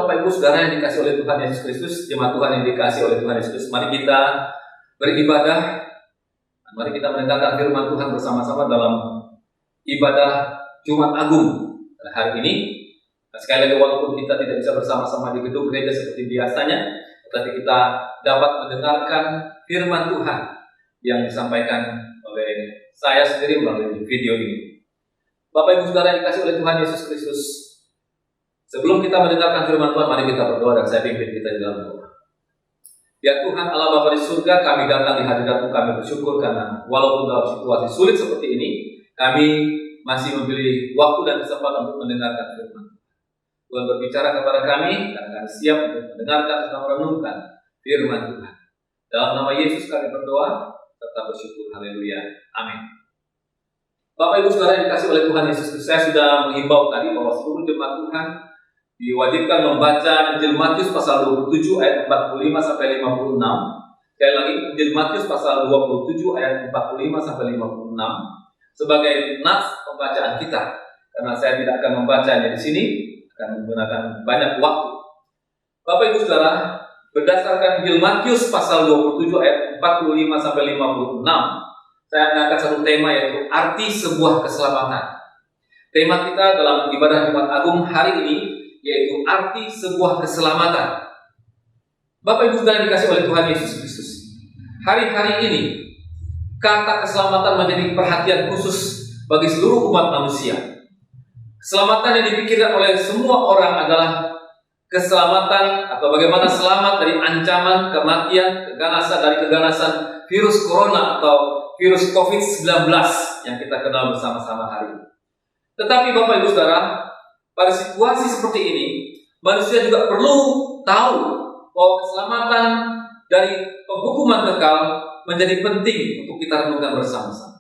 Bapak Ibu Saudara yang dikasihi oleh Tuhan Yesus Kristus, jemaat Tuhan yang dikasihi oleh Tuhan Yesus Kristus, mari kita beribadah. Mari kita mendengarkan firman Tuhan bersama-sama dalam ibadah Jumat Agung hari ini. Nah, sekali lagi, walaupun kita tidak bisa bersama-sama di gedung gereja seperti biasanya, tetapi kita dapat mendengarkan firman Tuhan yang disampaikan oleh saya sendiri melalui video ini. Bapak Ibu Saudara yang dikasihi oleh Tuhan Yesus Kristus, sebelum kita mendengarkan firman Tuhan, mari kita berdoa dan saya pimpin kita di dalam doa. Ya Tuhan Allah Bapa di surga, kami datang di hadirat-Mu, kami bersyukur karena walaupun dalam situasi sulit seperti ini, kami masih memilih waktu dan kesempatan untuk mendengarkan firman. Tuhan berbicara kepada kami dan kami siap untuk mendengarkan dan merenungkan firman Tuhan. Dalam nama Yesus kami berdoa serta bersyukur. Haleluya. Amin. Bapak Ibu Saudara yang dikasihi oleh Tuhan Yesus Kristus, saya sudah menghimbau tadi bahwa seluruh jemaat Tuhan diwajibkan membaca Injil Matius pasal 27 ayat 45 sampai 56. Sekali lagi, Injil Matius pasal 27 ayat 45 sampai 56 sebagai nats pembacaan kita. Karena saya tidak akan membacanya di sini, akan menggunakan banyak waktu. Bapak Ibu Saudara, berdasarkan Injil Matius pasal 27 ayat 45 sampai 56, saya akan angkat satu tema, yaitu arti sebuah keselamatan. Tema kita dalam ibadah Jumat Agung hari ini yaitu arti sebuah keselamatan. Bapak Ibu Saudara dikasihi oleh Tuhan Yesus Kristus, hari-hari ini kata keselamatan menjadi perhatian khusus bagi seluruh umat manusia. Keselamatan yang dipikirkan oleh semua orang adalah keselamatan atau bagaimana selamat dari ancaman kematian, keganasan virus corona atau virus COVID-19 yang kita kenal bersama-sama hari ini. Tetapi Bapak Ibu Saudara, pada situasi seperti ini, manusia juga perlu tahu bahwa keselamatan dari penghukuman kekal menjadi penting untuk kita renungkan bersama-sama.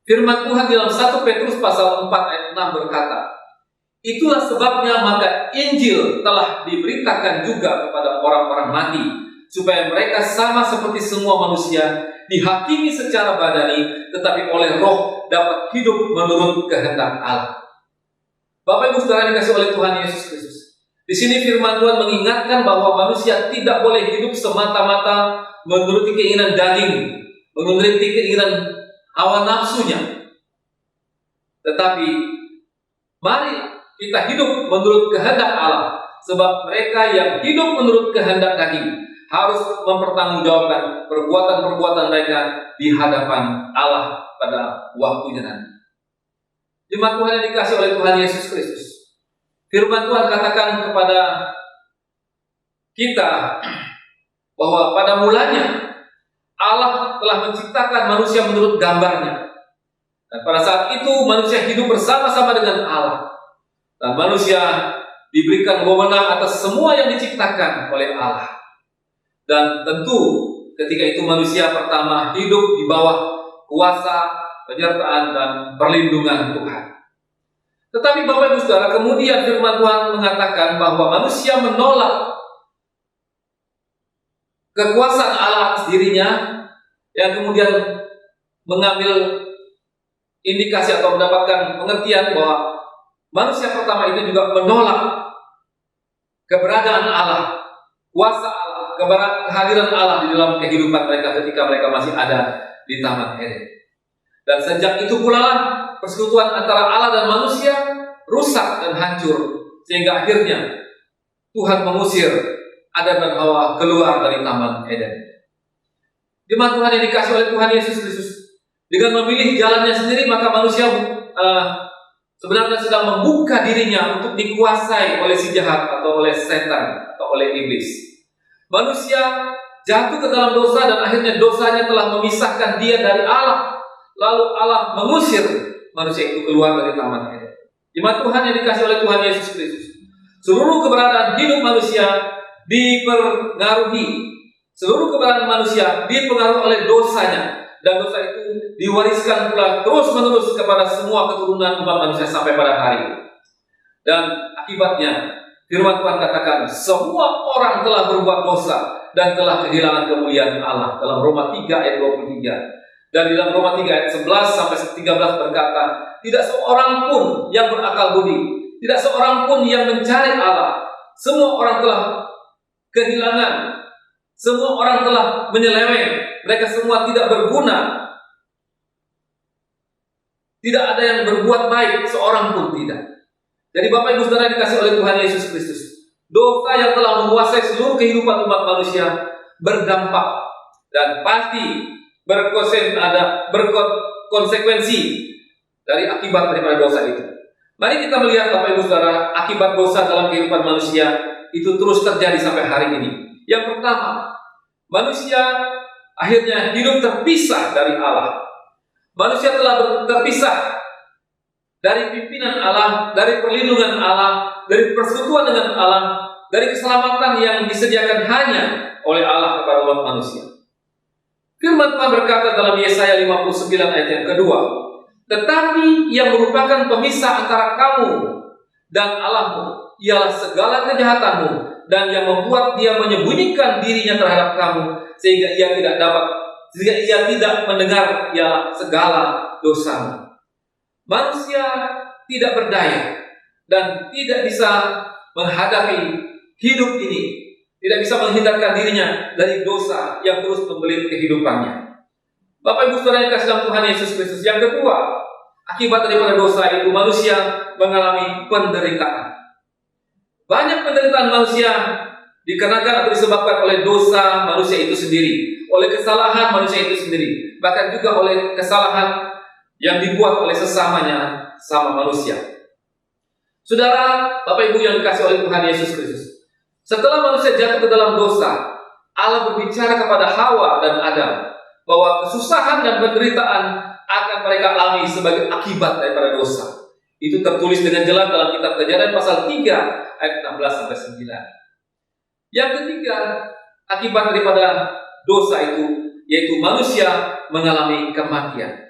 Firman Tuhan dalam 1 Petrus pasal 4 ayat 6 berkata, itulah sebabnya maka Injil telah diberitakan juga kepada orang-orang mati, supaya mereka sama seperti semua manusia, dihakimi secara badani, tetapi oleh roh dapat hidup menurut kehendak Allah. Bapak Ibu Saudara dikasihi oleh Tuhan Yesus Kristus, di sini firman Tuhan mengingatkan bahwa manusia tidak boleh hidup semata-mata menuruti keinginan daging, menuruti keinginan hawa nafsunya. Tetapi mari kita hidup menurut kehendak Allah, sebab mereka yang hidup menurut kehendak daging harus mempertanggungjawabkan perbuatan-perbuatan mereka di hadapan Allah pada waktunya nanti. Jemaat Tuhan yang dikasihi oleh Tuhan Yesus Kristus, firman Tuhan katakan kepada kita bahwa pada mulanya Allah telah menciptakan manusia menurut gambarnya. Dan pada saat itu manusia hidup bersama-sama dengan Allah. Dan manusia diberikan wewenang atas semua yang diciptakan oleh Allah. Dan tentu ketika itu manusia pertama hidup di bawah kuasa, penyertaan, dan perlindungan Tuhan. Tetapi Bapak Ibu Saudara, kemudian firman Tuhan mengatakan bahwa manusia menolak kekuasaan Allah atas dirinya, yang kemudian mengambil indikasi atau mendapatkan pengertian bahwa manusia pertama itu juga menolak keberadaan Allah, kuasa Allah, kehadiran Allah di dalam kehidupan mereka ketika mereka masih ada di Taman Eden. Dan sejak itu pula lah persekutuan antara Allah dan manusia rusak dan hancur, sehingga akhirnya Tuhan mengusir Adam dan Hawa keluar dari Taman Eden. Jemaat Tuhan yang dikasihi oleh Tuhan Yesus Kristus, dengan memilih jalannya sendiri, maka manusia sebenarnya sedang membuka dirinya untuk dikuasai oleh si jahat atau oleh setan atau oleh iblis. Manusia jatuh ke dalam dosa dan akhirnya dosanya telah memisahkan dia dari Allah. Lalu Allah mengusir manusia itu keluar dari Taman Eden. Jemaat Tuhan yang dikasihi oleh Tuhan Yesus Kristus, seluruh keberadaan hidup manusia dipengaruhi, seluruh keberadaan manusia dipengaruhi oleh dosanya. Dan dosa itu diwariskan pula terus-menerus kepada semua keturunan umat manusia sampai pada hari ini. Dan akibatnya firman Tuhan katakan, semua orang telah berbuat dosa dan telah kehilangan kemuliaan Allah. Dalam Roma 3 ayat 23. Dan di dalam Roma 3 ayat 11 sampai 13 berkata, tidak seorang pun yang berakal budi, tidak seorang pun yang mencari Allah. semua orang telah kehilangan, semua orang telah menyeleweng, mereka semua tidak berguna. Tidak ada yang berbuat baik, seorang pun tidak. Jadi Bapak Ibu Saudara dikasih oleh Tuhan Yesus Kristus, dosa yang telah menguasai seluruh kehidupan umat manusia berdampak dan pasti berkonsekuensi dari akibat daripada dosa itu. Mari kita melihat Bapak Ibu Saudara, akibat dosa dalam kehidupan manusia itu terus terjadi sampai hari ini. Yang pertama, manusia akhirnya hidup terpisah dari Allah. Manusia telah terpisah dari pimpinan Allah, dari perlindungan Allah, dari persekutuan dengan Allah, dari keselamatan yang disediakan hanya oleh Allah kepada umat manusia. Firman Tuhan berkata dalam Yesaya 59 ayat yang kedua, tetapi yang merupakan pemisah antara kamu dan Allahmu ialah segala kejahatanmu, dan yang membuat dia menyembunyikan dirinya terhadap kamu sehingga ia tidak mendengar ialah segala dosamu. Manusia tidak berdaya dan tidak bisa menghadapi hidup ini, tidak bisa menghindarkan dirinya dari dosa yang terus membelit kehidupannya. Bapak Ibu Saudara yang kasih dalam Tuhan Yesus Kristus, yang kedua, akibat daripada dosa itu manusia mengalami penderitaan. Banyak penderitaan manusia dikarenakan atau disebabkan oleh dosa manusia itu sendiri, oleh kesalahan manusia itu sendiri, bahkan juga oleh kesalahan yang dibuat oleh sesamanya, sama manusia. Saudara, Bapak Ibu yang dikasih oleh Tuhan Yesus Kristus, setelah manusia jatuh ke dalam dosa, Allah berbicara kepada Hawa dan Adam bahwa kesusahan dan penderitaan akan mereka alami sebagai akibat daripada dosa. Itu tertulis dengan jelas dalam kitab Kejadian pasal 3 ayat 16-9. Yang ketiga, akibat daripada dosa itu yaitu manusia mengalami kematian.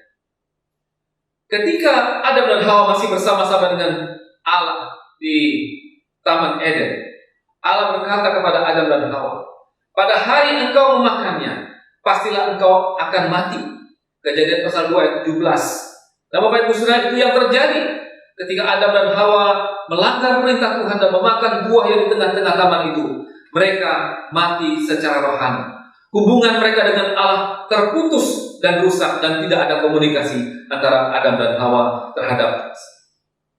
Ketika Adam dan Hawa masih bersama-sama dengan Allah di Taman Eden, Allah berkata kepada Adam dan Hawa, pada hari engkau memakannya, pastilah engkau akan mati. Kejadian pasal 2 ayat 17. Dan Bapak Ibu Saudara, itu yang terjadi ketika Adam dan Hawa melanggar perintah Tuhan dan memakan buah yang di tengah-tengah taman itu. Mereka mati secara rohani. Hubungan mereka dengan Allah terputus dan rusak, dan tidak ada komunikasi antara Adam dan Hawa terhadap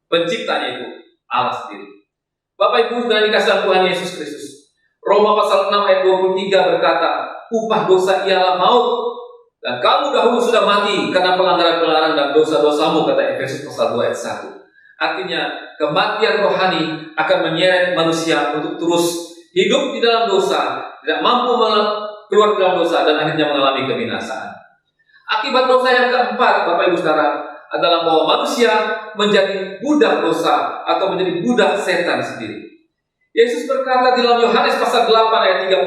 penciptanya itu, Allah sendiri. Bapak Ibu Saudara dikasih Tuhan Yesus Kristus, Roma pasal 6 ayat 23 berkata, upah dosa ialah maut, dan kamu dahulu sudah mati karena pelanggaran-pelanggaran dan dosa-dosamu, kata Efesus pasal 2 ayat 1. Artinya kematian rohani akan menyeret manusia untuk terus hidup di dalam dosa, tidak mampu keluar dalam dosa, dan akhirnya mengalami kebinasaan. Akibat dosa yang keempat, Bapak Ibu Saudara, adalah bahwa manusia menjadi budak dosa atau menjadi budak setan sendiri. Yesus berkata di dalam Yohanes pasal 8 ayat 34,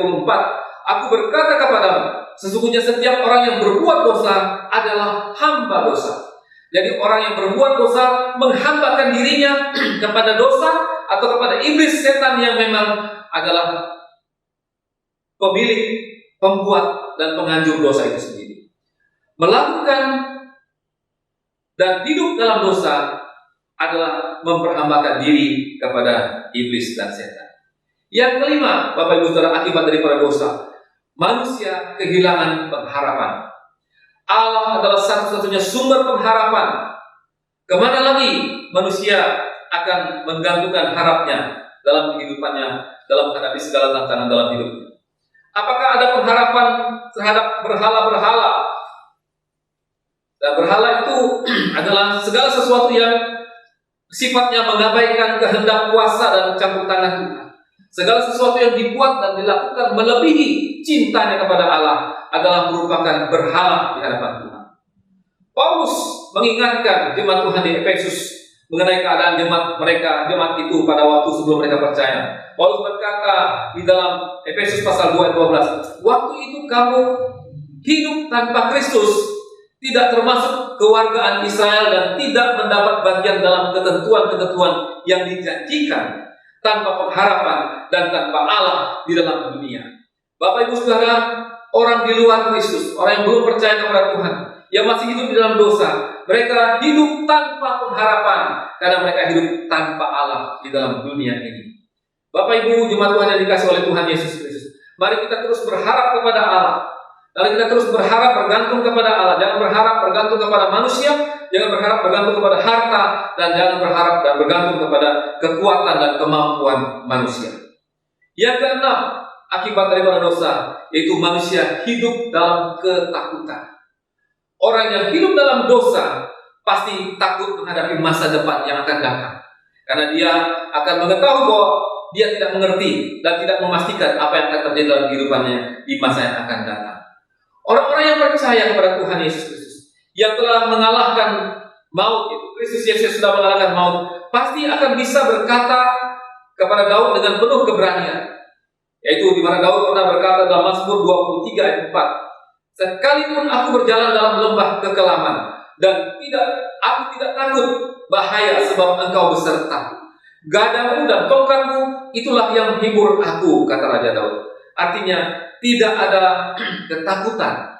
aku berkata kepadamu, sesungguhnya setiap orang yang berbuat dosa adalah hamba dosa. Jadi orang yang berbuat dosa menghambakan dirinya kepada dosa atau kepada iblis setan yang memang adalah pemilik, pembuat, dan penganjur dosa itu sendiri. Melakukan dan hidup dalam dosa adalah memperhambakan diri kepada iblis dan setan. Yang kelima, Bapak Ibu Saudara, akibat daripada dosa, manusia kehilangan pengharapan. Allah adalah satu-satunya sumber pengharapan. Kemana lagi manusia akan menggantungkan harapnya dalam kehidupannya, dalam menghadapi segala tantangan dalam hidupnya? Apakah ada pengharapan terhadap berhala-berhala? Dan berhala itu adalah segala sesuatu yang sifatnya mengabaikan kehendak kuasa dan campur tangan Tuhan. Segala sesuatu yang dibuat dan dilakukan melebihi cintanya kepada Allah adalah merupakan berhala di hadapan Tuhan. Paulus mengingatkan jemaat Tuhan di Efesus mengenai keadaan jemaat itu pada waktu sebelum mereka percaya. Paulus berkata di dalam Efesus pasal 2 ayat 12, waktu itu kamu hidup tanpa Kristus, tidak termasuk kewargaan Israel, dan tidak mendapat bagian dalam ketentuan-ketentuan yang dijanjikan, tanpa pengharapan dan tanpa Allah di dalam dunia. Bapak Ibu Saudara, orang di luar Kristus, orang yang belum percaya kepada Tuhan, yang masih hidup di dalam dosa, mereka hidup tanpa pengharapan karena mereka hidup tanpa Allah di dalam dunia ini. Bapak Ibu jemaat Tuhan yang dikasih oleh Tuhan Yesus Kristus, mari kita terus berharap kepada Allah. Mari kita terus berharap bergantung kepada Allah. Jangan berharap bergantung kepada manusia, jangan berharap bergantung kepada harta, dan jangan berharap dan bergantung kepada kekuatan dan kemampuan manusia. Yang keenam, akibat daripada dosa, yaitu manusia hidup dalam ketakutan. Orang yang hidup dalam dosa pasti takut menghadapi masa depan yang akan datang, karena dia akan mengetahui bahwa dia tidak mengerti dan tidak memastikan apa yang akan terjadi dalam kehidupannya di masa yang akan datang. Orang-orang yang percaya kepada Tuhan Yesus Kristus, yang telah mengalahkan maut, itu Kristus Yesus sudah mengalahkan maut, pasti akan bisa berkata kepada Daud dengan penuh keberanian, yaitu di mana Daud pernah berkata dalam Mazmur 23 ayat 4, sekalipun aku berjalan dalam lembah kekelaman, dan aku tidak takut bahaya sebab engkau besertaku. Gadamu dan tongkatmu itulah yang menghibur aku, kata Raja Daud. Artinya tidak ada ketakutan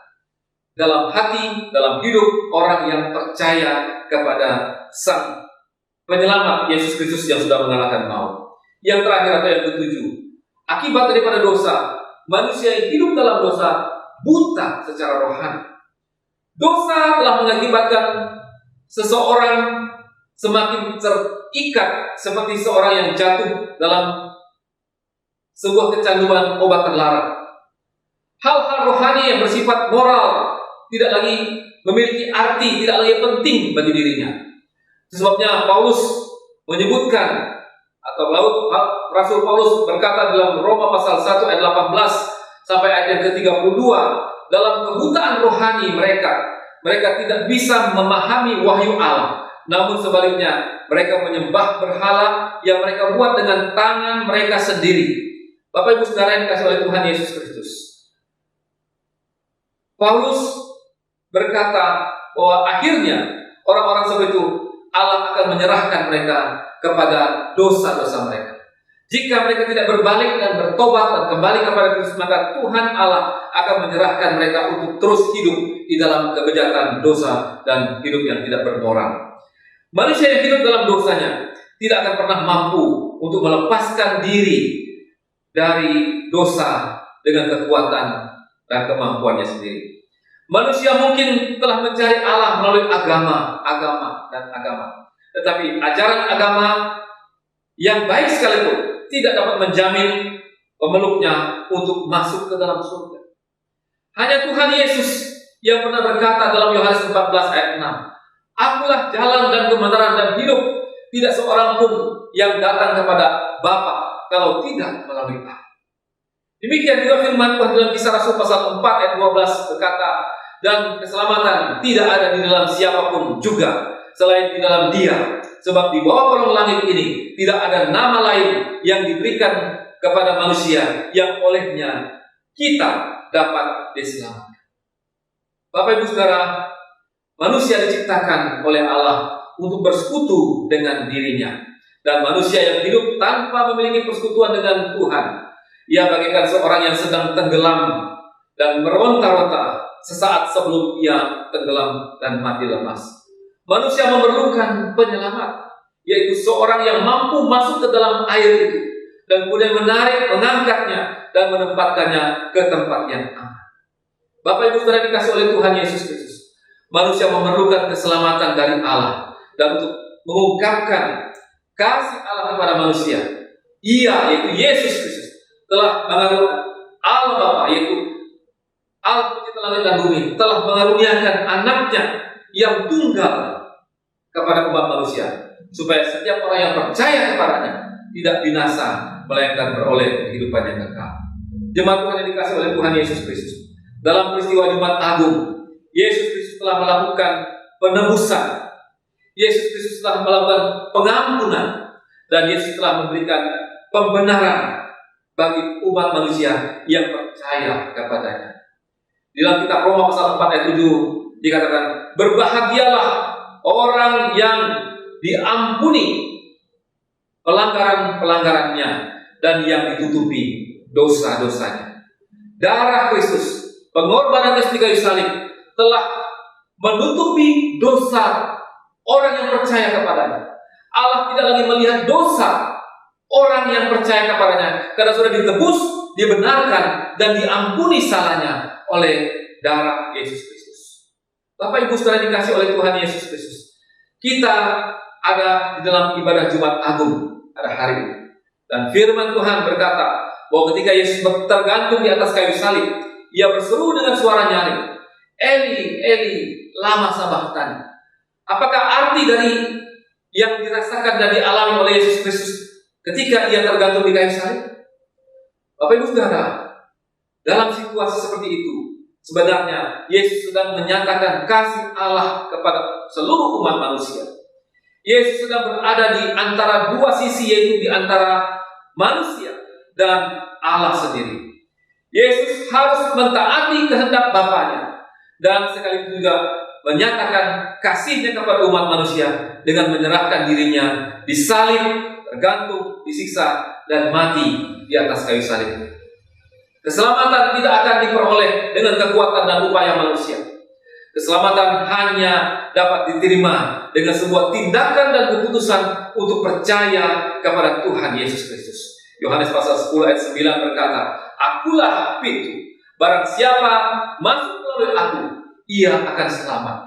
dalam hati, dalam hidup orang yang percaya kepada Sang Penyelamat Yesus Kristus yang sudah mengalahkan maut. Yang terakhir atau yang ketujuh, akibat daripada dosa, manusia yang hidup dalam dosa buta secara rohani. Dosa telah mengakibatkan seseorang semakin terikat seperti seorang yang jatuh dalam sebuah kecanduan obat terlarang. Hal-hal rohani yang bersifat moral tidak lagi memiliki arti, tidak lagi penting bagi dirinya. Sebabnya Paulus menyebutkan, atau Rasul Paulus berkata dalam Roma pasal 1 ayat 18 sampai ayat yang ke-32, dalam kebutaan rohani mereka tidak bisa memahami wahyu Allah. Namun sebaliknya, mereka menyembah berhala yang mereka buat dengan tangan mereka sendiri. Bapak Ibu Saudara yang dikasihi oleh Tuhan Yesus Kristus, Paulus berkata bahwa akhirnya orang-orang seperti itu Allah akan menyerahkan mereka kepada dosa-dosa mereka. Jika mereka tidak berbalik dan bertobat dan kembali kepada Kristus, maka Tuhan Allah akan menyerahkan mereka untuk terus hidup di dalam kebejatan dosa dan hidup yang tidak bermoral. Manusia yang hidup dalam dosanya tidak akan pernah mampu untuk melepaskan diri dari dosa dengan kekuatan dan kemampuannya sendiri. Manusia mungkin telah mencari Allah melalui agama, tetapi ajaran agama yang baik sekalipun tidak dapat menjamin pemeluknya untuk masuk ke dalam surga. Hanya Tuhan Yesus yang pernah berkata dalam Yohanes 14 ayat 6, akulah jalan dan kebenaran dan hidup, tidak seorang pun yang datang kepada Bapa kalau tidak melalui Aku. Demikian juga firman Tuhan dalam Kisah Rasul pasal 4 ayat 12 berkata, dan keselamatan tidak ada di dalam siapapun juga selain di dalam Dia, sebab di bawah kolong langit ini tidak ada nama lain yang diberikan kepada manusia yang olehnya kita dapat diselamatkan. Bapak Ibu Saudara, manusia diciptakan oleh Allah untuk bersekutu dengan dirinya, dan manusia yang hidup tanpa memiliki persekutuan dengan Tuhan, ia bagaikan seorang yang sedang tenggelam dan meronta-ronta sesaat sebelum ia tenggelam dan mati lemas. Manusia memerlukan penyelamat, yaitu seorang yang mampu masuk ke dalam air itu dan kemudian menarik, mengangkatnya dan menempatkannya ke tempat yang aman. Bapak Ibu Saudara dikasih oleh Tuhan Yesus Kristus, manusia memerlukan keselamatan dari Allah, dan untuk mengungkapkan kasih Allah kepada manusia, Ia, yaitu Yesus Kristus, telah mengaruniakan Allah Bapa, yaitu Allah pencipta langit dan bumi, telah mengaruniakan anaknya yang tunggal kepada umat manusia, supaya setiap orang yang percaya kepadanya tidak binasa, melainkan beroleh kehidupan yang kekal. Jemaat Tuhan yang dikasih oleh Tuhan Yesus Kristus, dalam peristiwa Jumat Agung, Yesus Kristus telah melakukan penebusan, Yesus Kristus telah melakukan pengampunan, dan Yesus telah memberikan pembenaran bagi umat manusia yang percaya kepadanya. Di dalam kitab Roma pasal 4 ayat 7 dikatakan, berbahagialah orang yang diampuni pelanggaran-pelanggarannya dan yang ditutupi dosa-dosanya. Darah Kristus, pengorbanan Kristus di kayu salib, telah menutupi dosa orang yang percaya kepadanya. Allah tidak lagi melihat dosa orang yang percaya kepadanya, karena sudah ditebus, dibenarkan, dan diampuni salahnya oleh darah Yesus Kristus. Bapak Ibu saudara dikasih oleh Tuhan Yesus Kristus, kita ada di dalam ibadah Jumat Agung pada hari ini. Dan firman Tuhan berkata bahwa ketika Yesus tergantung di atas kayu salib, ia berseru dengan suara nyaring, Eli, Eli, lama sabachthani. Apakah arti dari yang dirasakan dan dialami oleh Yesus Kristus ketika ia tergantung di kayu salib? Bapak Ibu saudara, dalam situasi seperti itu, sebenarnya Yesus sedang menyatakan kasih Allah kepada seluruh umat manusia. Yesus sedang berada di antara dua sisi, yaitu di antara manusia dan Allah sendiri. Yesus harus mentaati kehendak Bapanya dan sekaligus juga menyatakan kasihnya kepada umat manusia dengan menyerahkan dirinya disalib, tergantung, disiksa, dan mati di atas kayu salib. Keselamatan tidak akan diperoleh dengan kekuatan dan upaya manusia. Keselamatan hanya dapat diterima dengan sebuah tindakan dan keputusan untuk percaya kepada Tuhan Yesus Kristus. Yohanes pasal 10 ayat 9 berkata, Akulah pintu, barang siapa masuk melalui aku, ia akan selamat.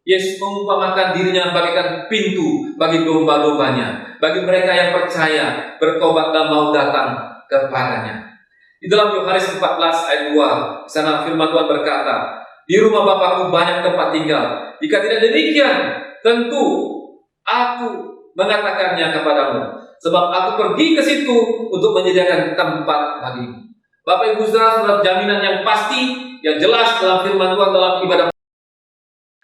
Yesus mengumpamakan dirinya bagaikan pintu bagi domba-dombanya, bagi mereka yang percaya, bertobat dan mau datang kepadanya. Di dalam Yohanes 14 ayat 2, di sana firman Tuhan berkata, di rumah Bapakku banyak tempat tinggal. Jika tidak demikian, tentu aku mengatakannya kepadamu, sebab aku pergi ke situ untuk menyediakan tempat bagimu. Bapak Ibu saudara, jaminan yang pasti, yang jelas dalam firman Tuhan dalam ibadah,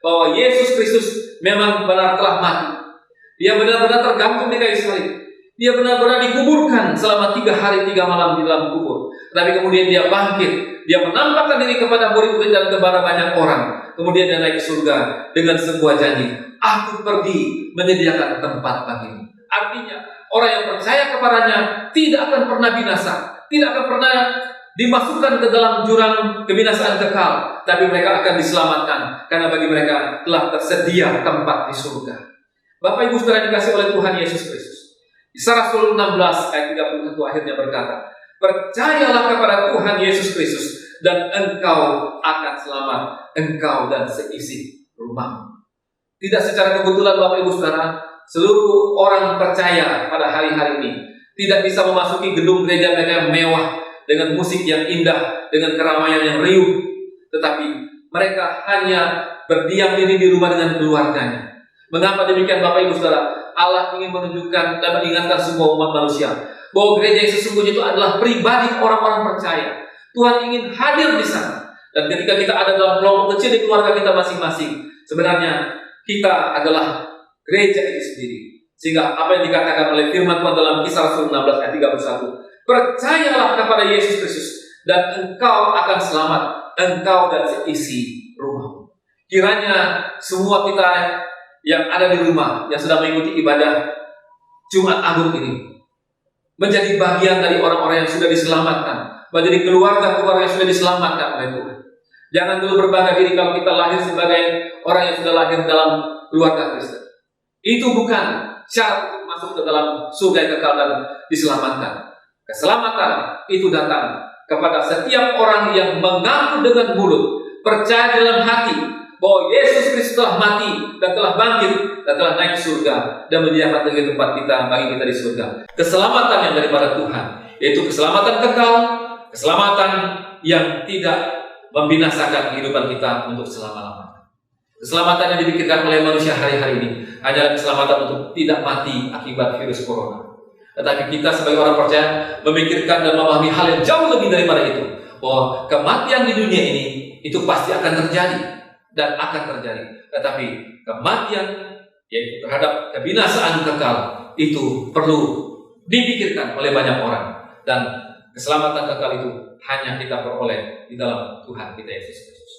bahwa Yesus Kristus memang benar telah mati. Dia benar-benar tergantung di kayu salib. Dia benar-benar dikuburkan selama 3 hari 3 malam di dalam kubur. Tapi kemudian dia bangkit. Dia menampakkan diri kepada murid-murid dan kepada banyak orang. Kemudian dia naik ke surga dengan sebuah janji, Aku pergi menyediakan tempat bagimu. Artinya, orang yang percaya kepadanya tidak akan pernah binasa, tidak akan pernah dimasukkan ke dalam jurang kebinasaan kekal, tapi mereka akan diselamatkan karena bagi mereka telah tersedia tempat di surga. Bapak Ibu saudara dikasih oleh Tuhan Yesus Kristus, di Rasuul 16 ayat 31 akhirnya berkata, percayalah kepada Tuhan Yesus Kristus dan engkau akan selamat, engkau dan seisi rumahmu. Tidak secara kebetulan Bapak Ibu saudara, seluruh orang percaya pada hari-hari ini tidak bisa memasuki gedung gereja mereka yang mewah, dengan musik yang indah, dengan keramaian yang riuh, tetapi mereka hanya berdiam diri di rumah dengan keluarganya. Mengapa demikian Bapak Ibu saudara? Allah ingin menunjukkan dan mengingatkan semua umat manusia bahwa gereja yang sesungguhnya itu adalah pribadi orang-orang percaya. Tuhan ingin hadir di sana. Dan ketika kita ada dalam kelompok kecil di keluarga kita masing-masing, sebenarnya kita adalah gereja itu sendiri. Sehingga apa yang dikatakan oleh firman Tuhan dalam Kisah Rasul 16 ayat 31, percayalah kepada Yesus Kristus dan engkau akan selamat, engkau dan seisi rumahmu. Kiranya semua kita yang ada di rumah, yang sedang mengikuti ibadah Jumat Agung ini, menjadi bagian dari orang-orang yang sudah diselamatkan, menjadi keluarga-keluarga yang sudah diselamatkan oleh Tuhan. Jangan dulu berbangga diri kalau kita lahir sebagai orang yang sudah lahir dalam keluarga Kristen. Itu bukan syarat untuk masuk ke dalam surga yang kekal dan diselamatkan. Keselamatan itu datang kepada setiap orang yang mengaku dengan mulut, percaya dalam hati bahwa Yesus Kristus telah mati dan telah bangkit dan telah naik ke surga dan menyediakan tempat kita bagi kita di surga. Keselamatan yang daripada Tuhan, yaitu keselamatan kekal, keselamatan yang tidak membinasakan kehidupan kita untuk selama-lamanya. Keselamatan yang dipikirkan oleh manusia hari-hari ini hanyalah keselamatan untuk tidak mati akibat virus corona. Tetapi kita sebagai orang percaya memikirkan dan memahami hal yang jauh lebih daripada itu, bahwa kematian di dunia ini itu pasti akan terjadi dan akan terjadi. Tetapi kematian yaitu terhadap kebinasaan kekal itu perlu dipikirkan oleh banyak orang, dan keselamatan kekal itu hanya kita peroleh di dalam Tuhan kita Yesus Kristus.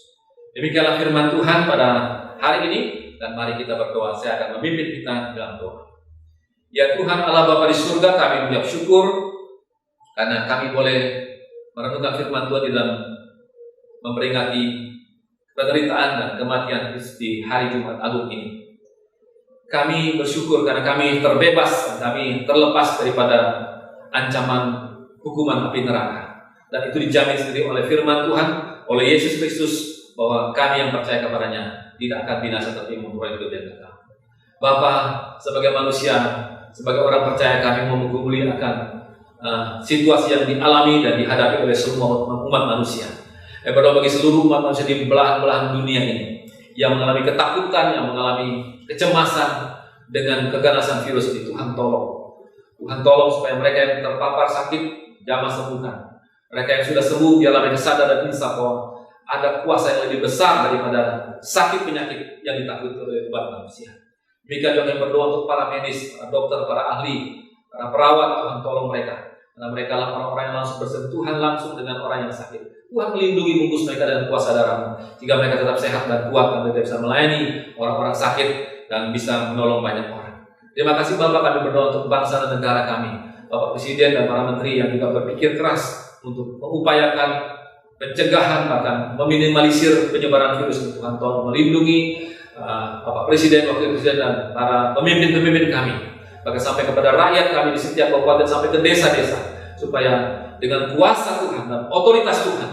Demikianlah firman Tuhan pada hari ini, dan mari kita berdoa. Saya akan memimpin kita dalam doa. Ya Tuhan Allah Bapa di surga, kami mengucap syukur karena kami boleh merenungkan firman Tuhan di dalam memperingati penderitaan dan kematian Kristus di hari Jumat Agung ini. Kami bersyukur karena kami terbebas dan kami terlepas daripada ancaman hukuman api neraka. Dan itu dijamin sendiri oleh firman Tuhan, oleh Yesus Kristus, bahwa kami yang percaya kepadanya tidak akan binasa tapi memperoleh hidup yang kekal. Bapa, sebagai manusia, sebagai orang percaya, kami menggumuli akan situasi yang dialami dan dihadapi oleh semua umat manusia. Berdoa bagi seluruh umat manusia di belahan-belahan dunia ini yang mengalami ketakutan, yang mengalami kecemasan dengan keganasan virus ini. Tuhan tolong. Tuhan tolong supaya mereka yang terpapar sakit jamah sembuhkan. Mereka yang sudah sembuh biarlah mereka sadar dan insaf bahwa ada kuasa yang lebih besar daripada sakit penyakit yang ditakuti oleh umat manusia. Demikian juga yang berdoa untuk para medis, para dokter, para ahli, para perawat. Tuhan tolong mereka. Karena mereka lah orang-orang yang langsung bersentuhan langsung dengan orang yang sakit. Tuhan melindungi bungkus mereka dengan kuasa darah-Mu, sehingga mereka tetap sehat dan kuat dan mereka bisa melayani orang-orang sakit dan bisa menolong banyak orang. Terima kasih Bapak, kami berdoa untuk bangsa dan negara kami, Bapak Presiden dan para Menteri yang juga berpikir keras untuk mengupayakan pencegahan bahkan meminimalisir penyebaran virus ini. Tuhan tolong melindungi Bapak Presiden, Wakil Presiden dan para pemimpin-pemimpin kami, bahkan sampai kepada rakyat kami di setiap kabupaten sampai ke desa-desa, supaya dengan kuasa Tuhan dan otoritas Tuhan,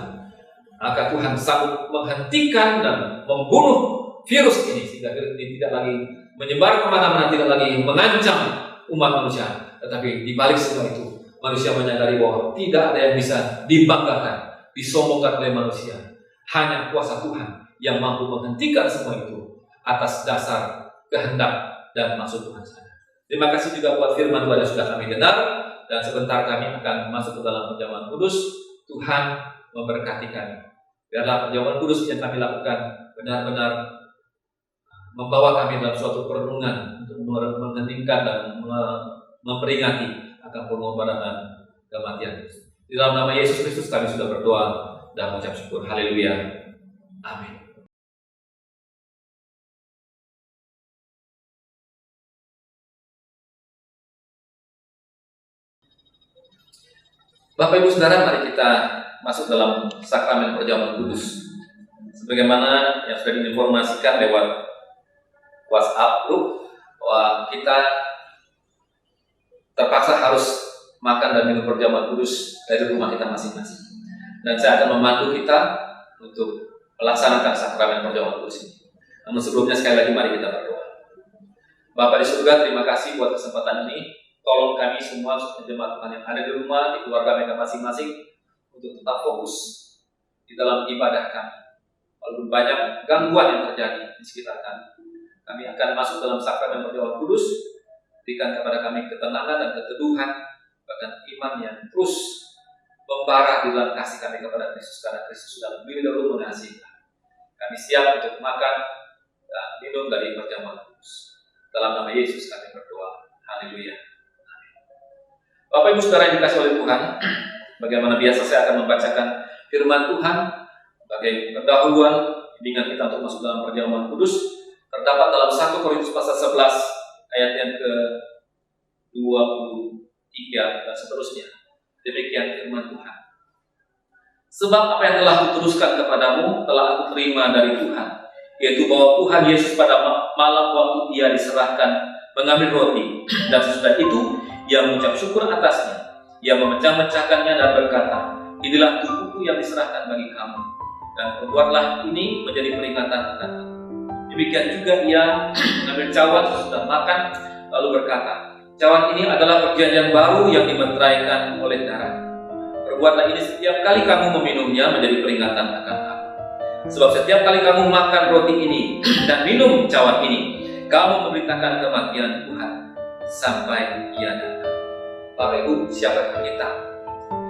maka Tuhan sanggup menghentikan dan membunuh virus ini sehingga virus ini tidak lagi menyebar kemana-mana, tidak lagi mengancam umat manusia. Tetapi di balik semua itu, manusia menyadari bahwa tidak ada yang bisa dibanggakan, disombongkan oleh manusia. Hanya kuasa Tuhan yang mampu menghentikan semua itu atas dasar kehendak dan maksud Tuhan saja. Terima kasih juga buat firman Tuhan yang sudah kami dengar, dan sebentar kami akan masuk ke dalam perjamuan kudus. Tuhan memberkati kami. Biarlah perjamuan kudus yang kami lakukan benar-benar membawa kami dalam suatu perenungan untuk menghentikan dan memperingati akan pengorbanan kematian Kristus. Di dalam nama Yesus Kristus kami sudah berdoa dan mengucap syukur. Haleluya. Amin. Bapak Ibu Saudara, mari kita masuk dalam sakramen perjamuan kudus. Sebagaimana yang sudah diinformasikan lewat WhatsApp grup, bahwa kita terpaksa harus makan dan minum perjamuan kudus dari rumah kita masing-masing. Dan saya akan memandu kita untuk melaksanakan sakramen perjamuan kudus ini. Namun sebelumnya sekali lagi mari kita berdoa. Bapa di surga, terima kasih buat kesempatan ini. Tolong kami semua jemaat Tuhan yang ada di rumah, di keluarga mereka masing-masing, untuk tetap fokus di dalam ibadah kami. Walaupun banyak gangguan yang terjadi di sekitar kami, kami akan masuk dalam sakramen perjamuan kudus. Berikan kepada kami ketenangan dan keteduhan, bahkan iman yang terus membara di dalam kasih kami kepada Kristus, karena Kristus sudah lebih dahulu mengasihi kami. Kami siap untuk makan dan minum dari perjamuan kudus. Dalam nama Yesus kami berdoa. Haleluya. Bapak Ibu Saudara yang dikasihi oleh Tuhan, bagaimana biasa saya akan membacakan firman Tuhan sebagai pendahuluan bimbingan kita untuk masuk dalam perjamuan kudus. Terdapat dalam 1 Korintus pasal 11 ayat yang ke-23 dan seterusnya. Demikian firman Tuhan. Sebab apa yang telah kuteruskan kepadamu telah aku terima dari Tuhan, yaitu bahwa Tuhan Yesus pada malam waktu Ia diserahkan mengambil roti, dan sesudah itu Ia mengucap syukur atasnya. Ia memecah-mecahkannya dan berkata, inilah tubuhku yang diserahkan bagi kamu, dan perbuatlah ini menjadi peringatan akanku. Demikian juga Ia mengambil cawan sesudah makan, lalu berkata, cawan ini adalah perjanjian baru yang dimeteraikan oleh darah. Perbuatlah ini setiap kali kamu meminumnya menjadi peringatan akan aku. Sebab setiap kali kamu makan roti ini dan minum cawan ini, kamu memberitakan kematian Tuhan sampai Ia datang. Bapak Ibu, siapakah kita?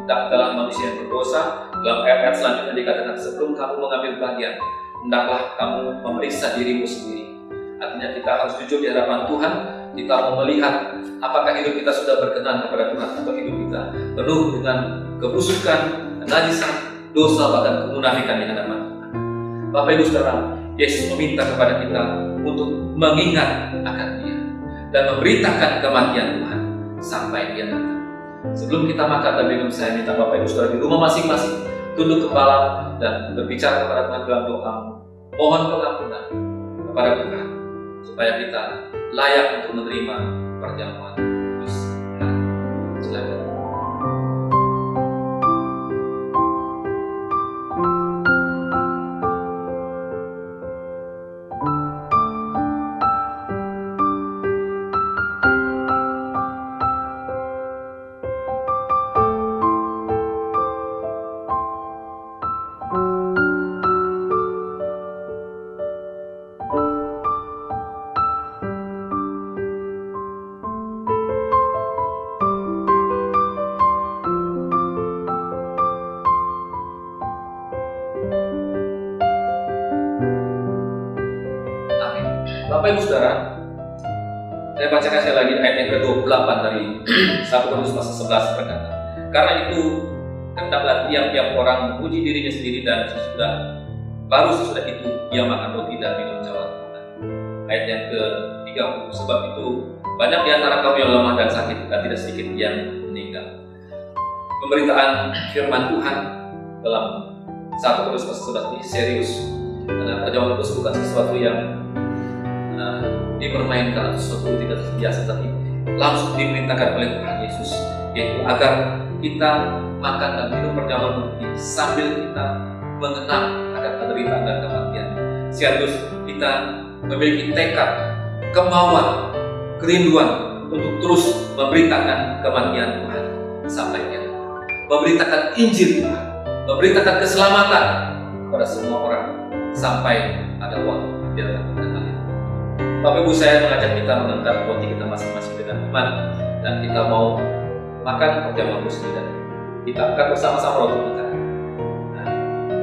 Kita adalah manusia yang berdosa. Dalam ayat selanjutnya dikatakan, sebelum kamu mengambil bagian, hendaklah kamu memeriksa dirimu sendiri. Artinya kita harus jujur di hadapan Tuhan. Kita mau melihat apakah hidup kita sudah berkenan kepada Tuhan, atau hidup kita penuh dengan kebusukan, kenajisan, dosa, bahkan kemunafikan di hadapan Tuhan. Bapak Ibu Saudara, Yesus meminta kepada kita untuk mengingat akan Dia dan memberitakan kematian Tuhan sampai Dia datang. Sebelum kita makan dan minum, saya minta Bapak Ibu Saudara di rumah masing-masing tunduk kepala dan berbicara kepada Tuhan dalam doa, mohon pengampunan kepada Tuhan supaya kita layak untuk menerima perjamuan kudus. Silakan. Bapak Ibu Saudara, saya bacakan sekali lagi ayat yang ke-28 dari 1 Korintus pasal 11 berkata, karena itu hendaklah tiap-tiap orang memuji dirinya sendiri dan sesudah itu ia makan roti dan minum cawan Tuhan. Ayat yang ke-30, sebab itu banyak di antara kaum yang lemah dan sakit dan tidak sedikit yang meninggal. Pemberitaan firman Tuhan dalam 1 Korintus pasal 11 ini serius, karena perjamuan kudus bukan sesuatu yang dipermainkan atau sesuatu tidak biasa, tapi langsung diperintahkan oleh Tuhan Yesus, yaitu agar kita makan dan minum perjamuan ini sambil kita mengenang akan penderitaan dan kematian, sekaligus kita memiliki tekad, kemauan, kerinduan untuk terus memberitakan kematian Tuhan sampai akhir, memberitakan Injil Tuhan, memberitakan keselamatan kepada semua orang sampai ada waktu di dalam kita. Bapak Ibu, saya mengajak kita mengangkat roti kita masing-masing dengan iman, dan kita mau makan perjamuan kudus ini, dan kita angkat bersama-sama roti kita,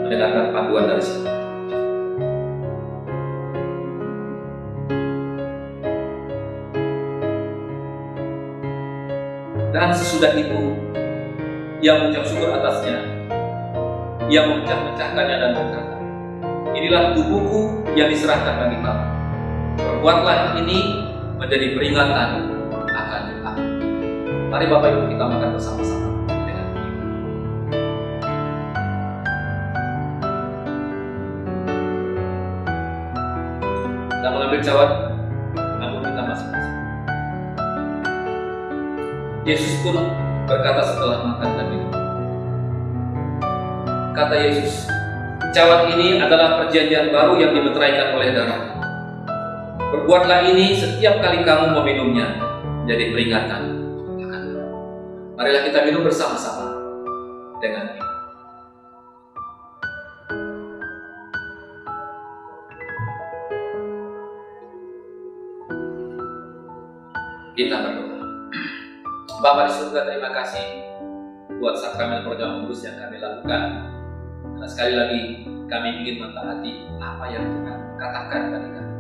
mendengarkan panduan dari sini. Dan sesudah itu ia mengucap syukur atasnya, ia memecah-mecahkannya dan berkata, inilah tubuhku yang diserahkan bagi kamu. Perbuatlah ini menjadi peringatan akan aku. Mari Bapak Ibu kita makan bersama-sama dengan ini. Kita mengambil cawan, namun kita masing-masing. Yesus pun berkata setelah makan dan minum. Kata Yesus, cawan ini adalah perjanjian baru yang dimeteraikan oleh darah. Berbuatlah ini setiap kali kamu meminumnya menjadi peringatan akan aku. Marilah kita minum bersama-sama dengan iman. Kita berdoa. Bapa di surga, terima kasih buat sakramen perjamuan kudus yang kami lakukan. Karena sekali lagi kami ingin mentaati apa yang Tuhan katakan kepada kami,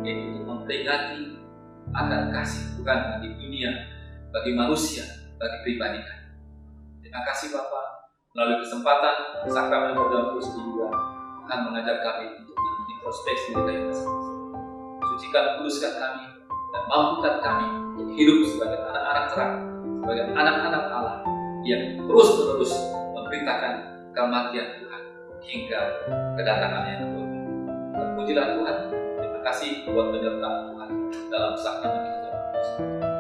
yaitu untuk memperingati akan kasih Tuhan di dunia bagi manusia, bagi pribadi kami. Terima kasih Bapa, melalui kesempatan sakramen perjamuan kudus ini juga Tuhan mengajar kami untuk introspeksi diri kami masing-masing. Sucikan, kuduskan kami, dan mampukan kami untuk hidup sebagai anak-anak terang, sebagai anak-anak Allah yang terus-menerus memberitakan kematian Tuhan hingga kedatangan yang kedua. Terpujilah Tuhan. Terima kasih buat penyertaan Tuhan dalam sakramen perjamuan kudus.